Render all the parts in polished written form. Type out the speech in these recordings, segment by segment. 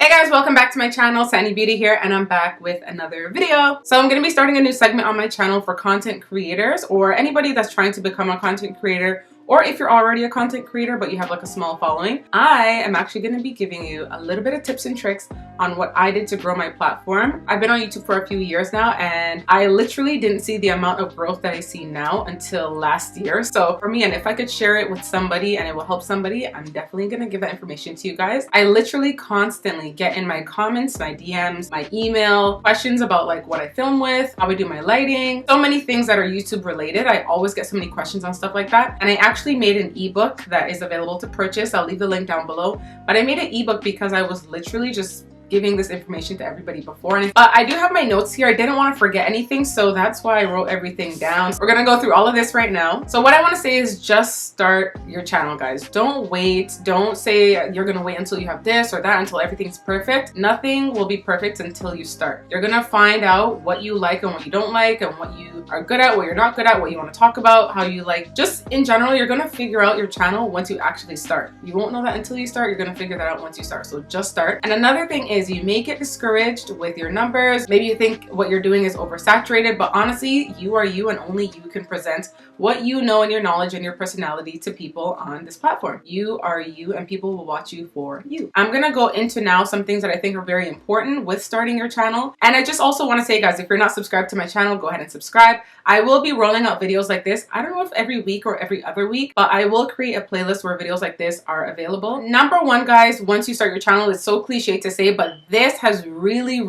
Hey guys, welcome back to my channel. Sanny Beauty here, and I'm back with another video. So I'm going to be starting a new segment on my channel for content creators or anybody that's trying to become a content creator, or if you're already a content creator but you have like a small following. I am actually going to be giving you a little bit of tips and tricks on what I did to grow my platform. I've been on YouTube for a few years now, and I literally didn't see the amount of growth that I see now until last year. So for me, and if I could share it with somebody and it will help somebody, I'm definitely going to give that information to you guys. I literally constantly get in my comments, my DMs, my email, questions about like what I film with, how I do my lighting, so many things that are YouTube related. I always get so many questions on stuff like that. And I actually made an ebook that is available to purchase. I'll leave the link down below. But I made an ebook because I was literally just giving this information to everybody before. And I do have my notes here. I didn't want to forget anything, so that's why I wrote everything down. We're gonna go through all of this right now. So what I want to say is just start your channel, guys. Don't wait. Don't say you're gonna wait until you have this or that, until everything's perfect. Nothing will be perfect until you start. You're gonna find out what you like and what you don't like, and what you are good at, what you're not good at, what you want to talk about, how you like. Just in general, you're gonna figure out your channel once you actually start. You won't know that until you start. You're gonna figure that out once you start. So just start. And another thing is, you may get discouraged with your numbers. Maybe you think what you're doing is oversaturated, but honestly, you are you, and only you can present what you know and your knowledge and your personality to people on this platform. You are you, and people will watch you for you. I'm gonna go into now some things that I think are very important with starting your channel. And I just also want to say, guys, if you're not subscribed to my channel, go ahead and subscribe. I will be rolling out videos like this. I don't know if every week or every other week, but I will create a playlist where videos like this are available. Number one, guys, once you start your channel, it's so cliche to say, but this has really,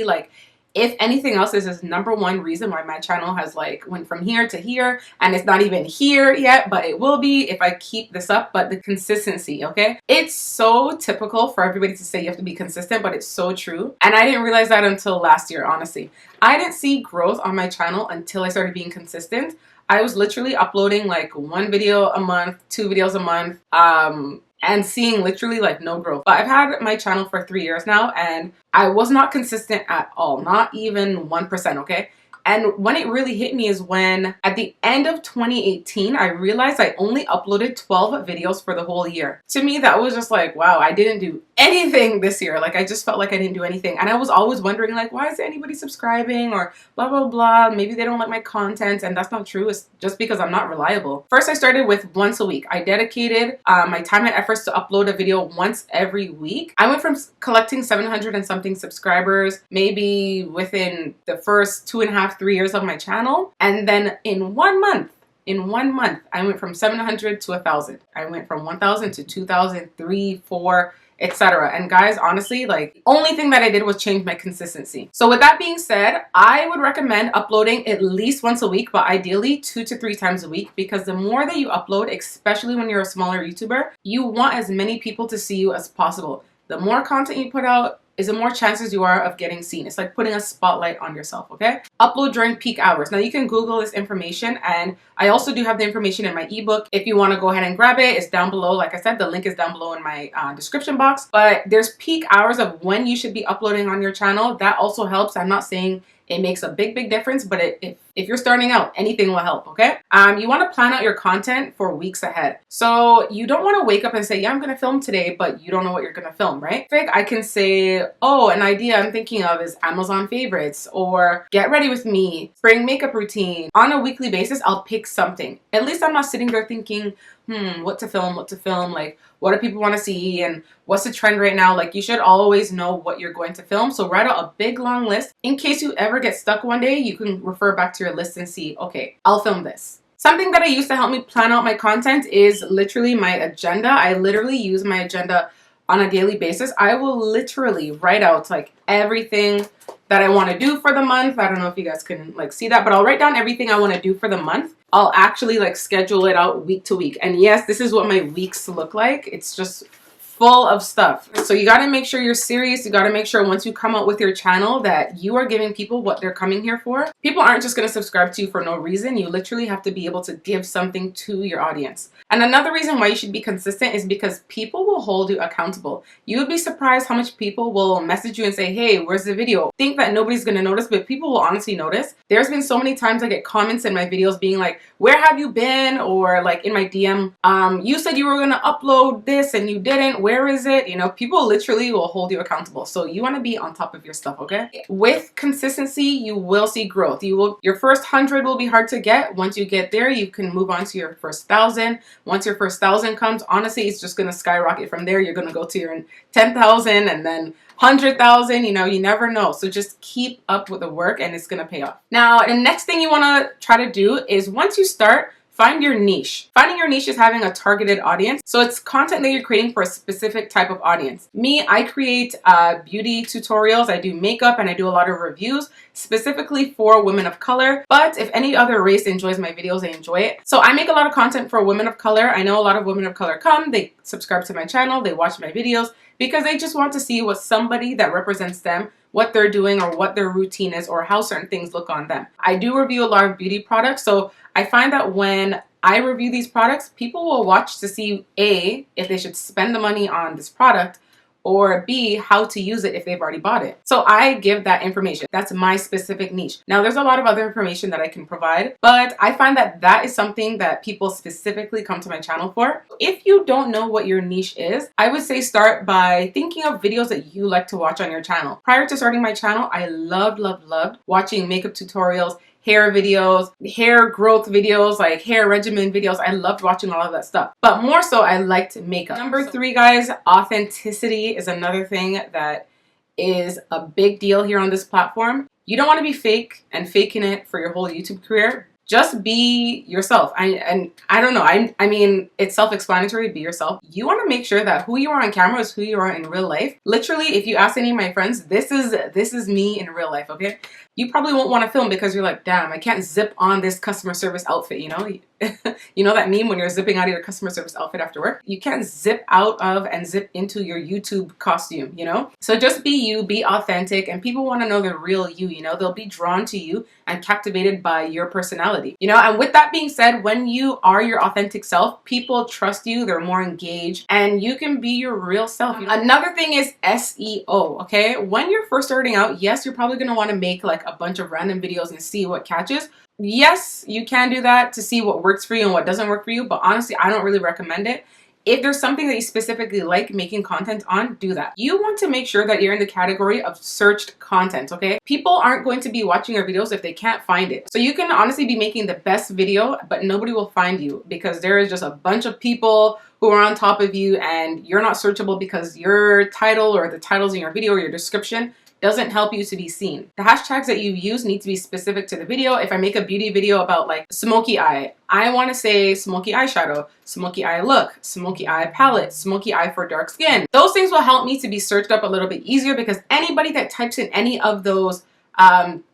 like, if anything else, this is number one reason why my channel has like went from here to here, and it's not even here yet, but it will be if I keep this up. But the consistency, okay? It's so typical for everybody to say you have to be consistent, but it's so true. And I didn't realize that until last year, honestly. I didn't see growth on my channel until I started being consistent. I was literally uploading like one video a month, 2 videos a month, and seeing literally like no growth. But I've had my channel for 3 years now, and I was not consistent at all, not even 1%, okay? And when it really hit me is when, at the end of 2018, I realized I only uploaded 12 videos for the whole year. To me, that was just like, wow, I didn't do anything this year. Like, I just felt like I didn't do anything. And I was always wondering, like, why is anybody subscribing, or blah, blah, blah. Maybe they don't like my content. And that's not true. It's just because I'm not reliable. First, I started with once a week. I dedicated my time and efforts to upload a video once every week. I went from collecting 700 and something subscribers, maybe within the first 2.5, 3 years of my channel. And then in 1 month, I went from 700 to 1,000. I went from 1,000 to 2,000, 3, 4, etc. And guys, honestly, like, the only thing that I did was change my consistency. So with that being said, I would recommend uploading at least once a week, but ideally 2 to 3 times a week, because the more that you upload, especially when you're a smaller YouTuber, you want as many people to see you as possible. The more content you put out is the more chances you are of getting seen. It's like putting a spotlight on yourself, okay? Upload during peak hours. Now, you can Google this information, and I also do have the information in my ebook. If you want to go ahead and grab it, it's down below. Like I said, the link is down below in my description box. But there's peak hours of when you should be uploading on your channel. That also helps. I'm not saying it makes a big difference, but if you're starting out, anything will help, okay? You want to plan out your content for weeks ahead. So you don't want to wake up and say, yeah, I'm going to film today, but you don't know what you're going to film, right? I can say, oh, an idea I'm thinking of is Amazon favorites, or get ready with me, spring makeup routine. On a weekly basis, I'll pick something. At least I'm not sitting there thinking, what to film, like, what do people want to see, and what's the trend right now? Like, you should always know what you're going to film. So write out a big long list. In case you ever get stuck one day, you can refer back to your list and see, okay, I'll film this. Something that I use to help me plan out my content is literally my agenda. I literally use my agenda on a daily basis. I will literally write out like everything that I want to do for the month. I don't know if you guys can like see that, but I'll write down everything I want to do for the month. I'll actually like schedule it out week to week. And yes, this is what my weeks look like. It's just full of stuff. So you got to make sure you're serious. You got to make sure once you come out with your channel that you are giving people what they're coming here for. People aren't just going to subscribe to you for no reason. You literally have to be able to give something to your audience. And another reason why you should be consistent is because people will hold you accountable. You would be surprised how much people will message you and say, hey, where's the video? Think that nobody's going to notice, but people will honestly notice. There's been so many times I get comments in my videos being like, where have you been? Or like in my DM, you said you were going to upload this and you didn't. Where is it? You know, people literally will hold you accountable. So you want to be on top of your stuff, okay? With consistency, you will see growth. Your first 100 will be hard to get. Once you get there, you can move on to your first 1,000. Once your first 1,000 comes, honestly, it's just going to skyrocket from there. You're going to go to your 10,000 and then 100,000, you know, you never know. So just keep up with the work and it's going to pay off. Now, the next thing you want to try to do is once you start, find your niche. Finding your niche is having a targeted audience. So it's content that you're creating for a specific type of audience. Me, I create beauty tutorials. I do makeup and I do a lot of reviews specifically for women of color. But if any other race enjoys my videos, they enjoy it. So I make a lot of content for women of color. I know a lot of women of color come, they subscribe to my channel, they watch my videos because they just want to see what somebody that represents them, what they're doing or what their routine is or how certain things look on them. I do review a lot of beauty products, so I find that when I review these products, people will watch to see A, if they should spend the money on this product, or B, how to use it if they've already bought it. So I give that information. That's my specific niche. Now there's a lot of other information that I can provide, but I find that that is something that people specifically come to my channel for. If you don't know what your niche is, I would say start by thinking of videos that you like to watch on your channel. Prior to starting my channel, I loved watching makeup tutorials, hair videos, hair growth videos, like hair regimen videos. I loved watching all of that stuff. But more so, I liked makeup. Number 3, guys, authenticity is another thing that is a big deal here on this platform. You don't want to be fake and faking it for your whole YouTube career. Just be yourself. I don't know. I mean, it's self-explanatory. Be yourself. You want to make sure that who you are on camera is who you are in real life. Literally, if you ask any of my friends, this is me in real life, okay? You probably won't want to film because you're like, damn, I can't zip on this customer service outfit, you know? You know that meme when you're zipping out of your customer service outfit after work? You can't zip out of and zip into your YouTube costume, you know? So just be you, be authentic, and people want to know the real you, you know? They'll be drawn to you and captivated by your personality, you know? And with that being said, when you are your authentic self, people trust you, they're more engaged, and you can be your real self. Another thing is SEO, okay? When you're first starting out, yes, you're probably going to want to make like a bunch of random videos and see what catches. Yes, you can do that to see what works for you and what doesn't work for you, but honestly, I don't really recommend it. If there's something that you specifically like making content on, do that. You want to make sure that you're in the category of searched content, okay? People aren't going to be watching your videos if they can't find it. So you can honestly be making the best video, but nobody will find you because there is just a bunch of people who are on top of you and you're not searchable because your title or the titles in your video or your description doesn't help you to be seen. The hashtags that you use need to be specific to the video. If I make a beauty video about like smoky eye, I want to say smoky eyeshadow, smoky eye look, smoky eye palette, smoky eye for dark skin. Those things will help me to be searched up a little bit easier because anybody that types in any of those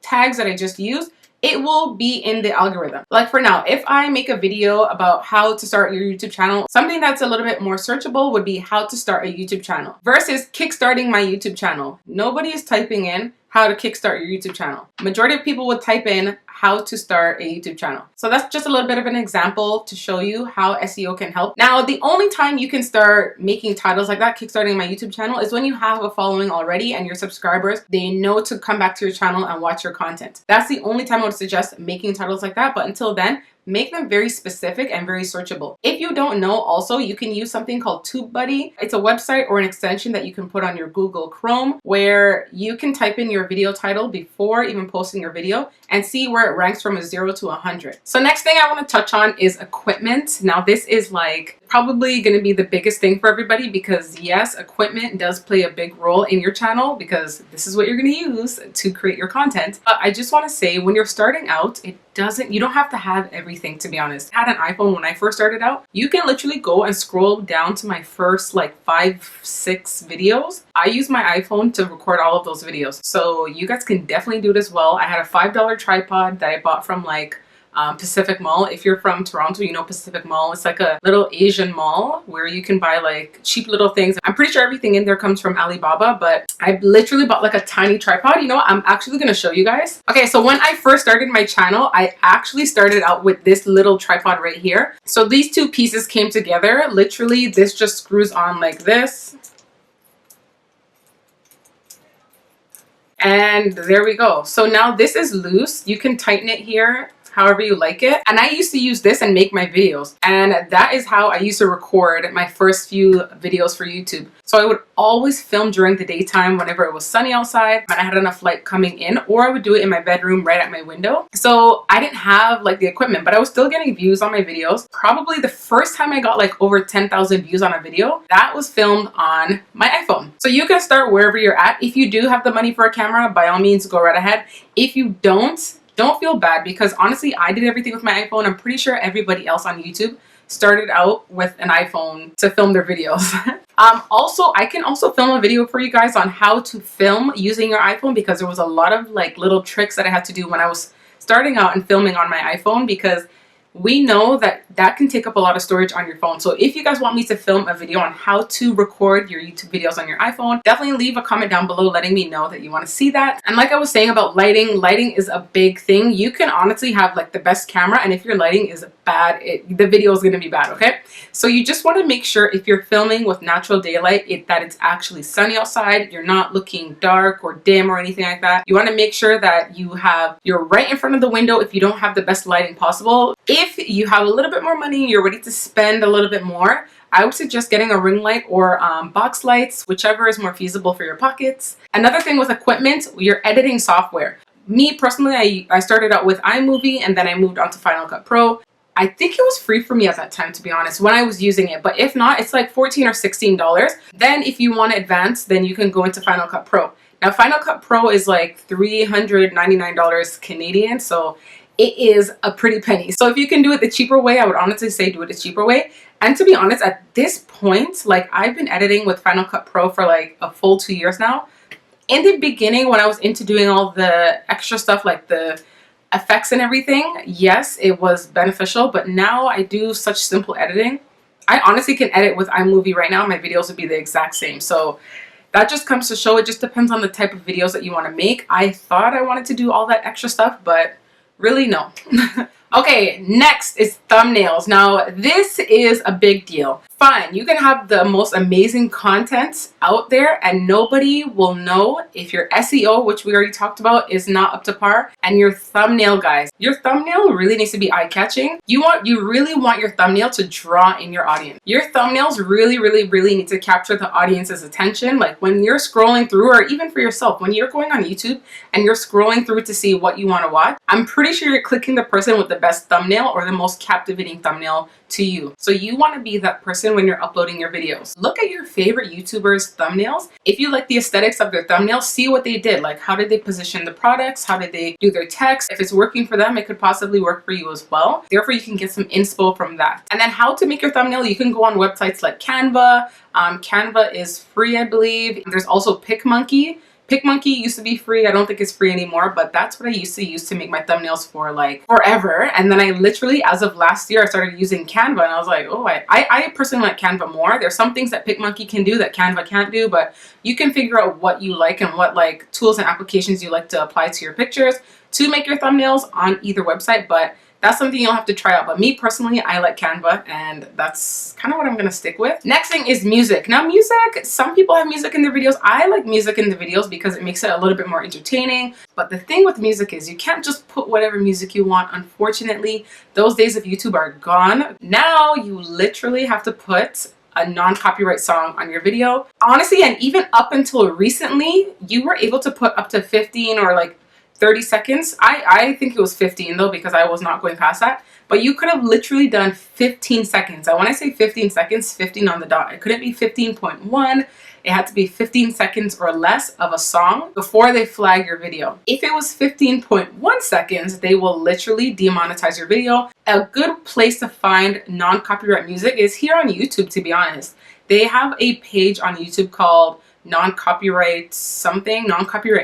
tags that I just used, it will be in the algorithm. Like for now, if I make a video about how to start your YouTube channel, something that's a little bit more searchable would be how to start a YouTube channel versus kickstarting my YouTube channel. Nobody is typing in how to kickstart your YouTube channel. Majority of people would type in how to start a YouTube channel. So that's just a little bit of an example to show you how SEO can help. Now, the only time you can start making titles like that, kickstarting my YouTube channel, is when you have a following already and your subscribers, they know to come back to your channel and watch your content. That's the only time I would suggest making titles like that. But until then, make them very specific and very searchable. If you don't know, also, you can use something called TubeBuddy. It's a website or an extension that you can put on your Google Chrome where you can type in your video title before even posting your video and see where it ranks from a 0 to 100. So next thing I want to touch on is equipment. Now this is like probably going to be the biggest thing for everybody because yes, equipment does play a big role in your channel because this is what you're going to use to create your content. But I just want to say when you're starting out, you don't have to have everything, to be honest. I had an iPhone when I first started out. You can literally go and scroll down to my first like 5-6 videos. I use my iPhone to record all of those videos. So you guys can definitely do it as well. I had a $5 tripod that I bought from like Pacific Mall. If you're from Toronto, you know Pacific Mall. It's like a little Asian mall where you can buy like cheap little things. I'm pretty sure everything in there comes from Alibaba, but I literally bought like a tiny tripod. You know what? I'm actually going to show you guys. Okay, so when I first started my channel, I actually started out with this little tripod right here. So these two pieces came together. Literally, this just screws on like this. And there we go. So now this is loose. You can tighten it here however you like it. And I used to use this and make my videos. And that is how I used to record my first few videos for YouTube. So I would always film during the daytime whenever it was sunny outside and I had enough light coming in, or I would do it in my bedroom right at my window. So I didn't have like the equipment, but I was still getting views on my videos. Probably the first time I got like over 10,000 views on a video, that was filmed on my iPhone. So you can start wherever you're at. If you do have the money for a camera, by all means, go right ahead. If you don't feel bad, because honestly, I did everything with my iPhone. I'm pretty sure everybody else on YouTube started out with an iPhone to film their videos. Also, I can also film a video for you guys on how to film using your iPhone, because there was a lot of like little tricks that I had to do when I was starting out and filming on my iPhone, because we know that that can take up a lot of storage on your phone. So if you guys want me to film a video on how to record your YouTube videos on your iPhone, definitely leave a comment down below letting me know that you want to see that. And like I was saying about lighting is a big thing. You can honestly have like the best camera, and if your lighting is bad, the video is going to be bad, okay? So you just want to make sure if you're filming with natural daylight that it's actually sunny outside. You're not looking dark or dim or anything like that. You want to make sure that you're right in front of the window if you don't have the best lighting possible. If you have a little bit more money, you're ready to spend a little bit more, I would suggest getting a ring light or box lights, whichever is more feasible for your pockets. Another thing with equipment, your editing software. Me personally, I started out with iMovie and then I moved on to Final Cut Pro. I think it was free for me at that time, to be honest, when I was using it. But if not, it's like $14 or $16. Then if you want to advance, then you can go into Final Cut Pro. Now, Final Cut Pro is like $399 Canadian. So it is a pretty penny. So if you can do it the cheaper way, I would honestly say do it the cheaper way. And to be honest, at this point, like I've been editing with Final Cut Pro for like a full 2 years now. In the beginning, when I was into doing all the extra stuff like the effects and everything, yes, it was beneficial. But now I do such simple editing. I honestly can edit with iMovie right now. My videos would be the exact same. So that just comes to show it just depends on the type of videos that you want to make. I thought I wanted to do all that extra stuff, but really, no. Okay, next is thumbnails. Now, this is a big deal. Fine, you can have the most amazing content out there and nobody will know if your SEO, which we already talked about, is not up to par. And your thumbnail, guys, your thumbnail really needs to be eye-catching. You really want your thumbnail to draw in your audience. Your thumbnails really need to capture the audience's attention. Like when you're scrolling through, or even for yourself, when you're going on YouTube and you're scrolling through to see what you want to watch, I'm pretty sure you're clicking the person with the best thumbnail or the most captivating thumbnail to you. So you want to be that person when you're uploading your videos. Look at your favorite YouTubers' thumbnails. If you like the aesthetics of their thumbnails, see what they did. Like how did they position the products? How did they do their text? If it's working for them, it could possibly work for you as well. Therefore, you can get some inspo from that. And then how to make your thumbnail, you can go on websites like Canva. Canva is free, I believe. There's also PicMonkey. PicMonkey used to be free. I don't think it's free anymore, but that's what I used to use to make my thumbnails for like forever. And then I literally, as of last year, I started using Canva and I was like, oh, I personally like Canva more. There's some things that PicMonkey can do that Canva can't do, but you can figure out what you like and what like tools and applications you like to apply to your pictures to make your thumbnails on either website. But that's something you'll have to try out. But me personally, I like Canva and that's kind of what I'm going to stick with. Next thing is music. Now music, some people have music in their videos. I like music in the videos because it makes it a little bit more entertaining. But the thing with music is you can't just put whatever music you want. Unfortunately, those days of YouTube are gone. Now you literally have to put a non-copyright song on your video. Honestly, and even up until recently, you were able to put up to 15 or like 30 seconds. I think it was 15 though, because I was not going past that. But you could have literally done 15 seconds. And when I say 15 seconds, 15 on the dot. It couldn't be 15.1. It had to be 15 seconds or less of a song before they flag your video. If it was 15.1 seconds, they will literally demonetize your video. A good place to find non-copyright music is here on YouTube, to be honest. They have a page on YouTube called non-copyright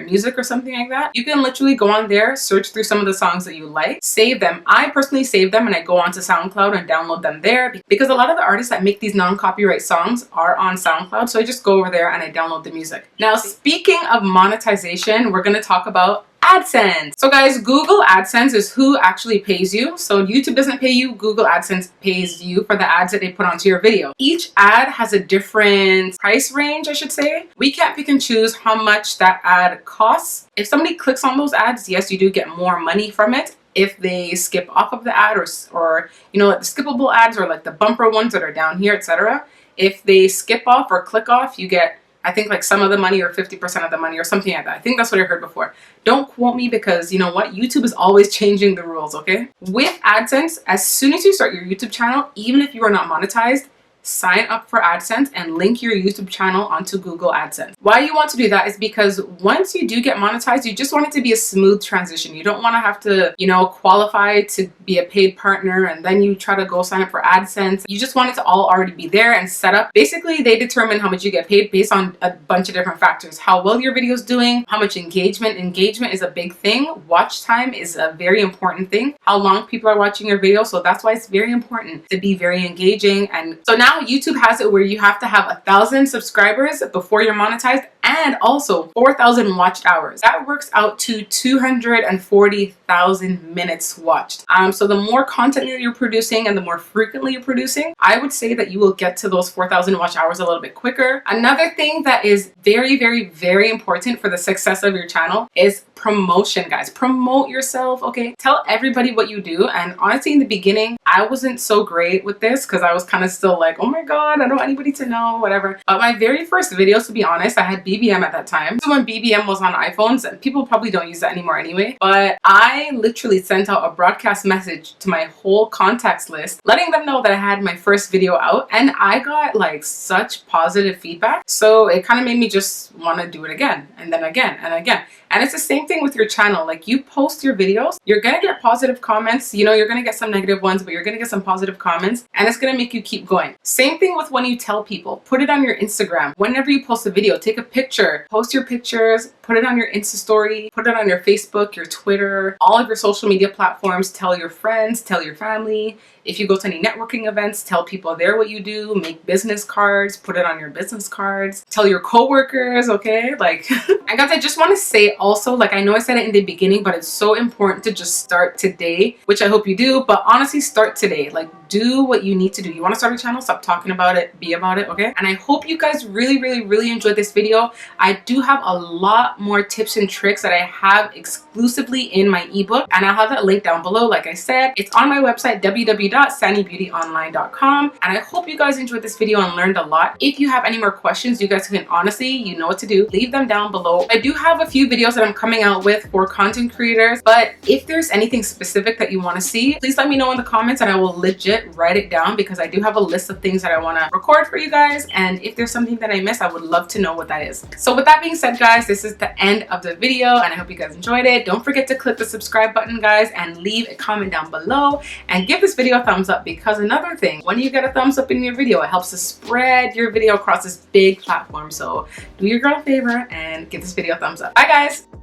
music or something like that. You can literally go on there, search through some of the songs that you like, save them. I personally save them and I go onto SoundCloud and download them there because a lot of the artists that make these non-copyright songs are on SoundCloud. So I just go over there and I download the music. Now, speaking of monetization, we're going to talk about AdSense. So guys, Google AdSense is who actually pays you. So YouTube doesn't pay you, Google AdSense pays you for the ads that they put onto your video. Each ad has a different price range, I should say. We can't pick and choose how much that ad costs. If somebody clicks on those ads, yes, you do get more money from it. if they skip off of the ad, or you know, like the skippable ads or like the bumper ones that are down here, etc. If they skip off or click off, you get, I think, like some of the money or 50% of the money or something like that. I think that's what I heard before. Don't quote me, because you know what? YouTube is always changing the rules, okay? With AdSense, as soon as you start your YouTube channel, even if you are not monetized, sign up for AdSense and link your YouTube channel onto Google AdSense. Why you want to do that is because once you do get monetized, you just want it to be a smooth transition. You don't want to have to, you know, qualify to be a paid partner and then you try to go sign up for AdSense. You just want it to all already be there and set up. Basically, they determine how much you get paid based on a bunch of different factors. How well your video is doing, how much engagement. Engagement is a big thing. Watch time is a very important thing. How long people are watching your video. So that's why it's very important to be very engaging. And so now YouTube has it where you have to have 1,000 subscribers before you're monetized, and also 4,000 watched hours. That works out to 240,000 minutes watched. So the more content that you're producing and the more frequently you're producing, I would say that you will get to those 4,000 watch hours a little bit quicker. Another thing that is very, very, very important for the success of your channel is promotion, guys. Promote yourself, okay? Tell everybody what you do. And honestly, in the beginning, I wasn't so great with this because I was kind of still like, oh my God, I don't want anybody to know, whatever. But my very first videos, to be honest, I had BBM at that time. So when BBM was on iPhones, and people probably don't use that anymore anyway, but I literally sent out a broadcast message to my whole contacts list, letting them know that I had my first video out, and I got like such positive feedback. So it kind of made me just want to do it again, and then again, and again. And it's the same thing with your channel. Like, you post your videos, you're gonna get positive comments, you know, you're gonna get some negative ones, but you're gonna get some positive comments, and it's gonna make you keep going. Same thing with when you tell people. Put it on your Instagram. Whenever you post a video, take a picture, post your pictures, put it on your Insta story, put it on your Facebook, your Twitter, all of your social media platforms. Tell your friends, tell your family. If you go to any networking events, tell people there what you do. Make business cards, put it on your business cards. Tell your coworkers, okay? Like, I guess I just want to say also, like, I know I said it in the beginning, but it's so important to just start today, which I hope you do. But honestly, start today. Like, do what you need to do. You want to start a channel? Stop talking about it. Be about it, okay? And I hope you guys really, really, really enjoyed this video. I do have a lot more tips and tricks that I have exclusively in my ebook, and I'll have that link down below. Like I said, it's on my website, www.sannybeautyonline.com. And I hope you guys enjoyed this video and learned a lot. If you have any more questions, you guys can honestly, you know what to do. Leave them down below. I do have a few videos that I'm coming out with for content creators, but if there's anything specific that you want to see, please let me know in the comments and I will legit write it down, because I do have a list of things that I want to record for you guys. And if there's something that I missed, I would love to know what that is. So with that being said, guys, this is the end of the video, and I hope you guys enjoyed it. Don't forget to click the subscribe button, guys, and leave a comment down below, and give this video a thumbs up, because another thing, when you get a thumbs up in your video, it helps to spread your video across this big platform. So do your girl a favor and give this video a thumbs up. Bye, guys.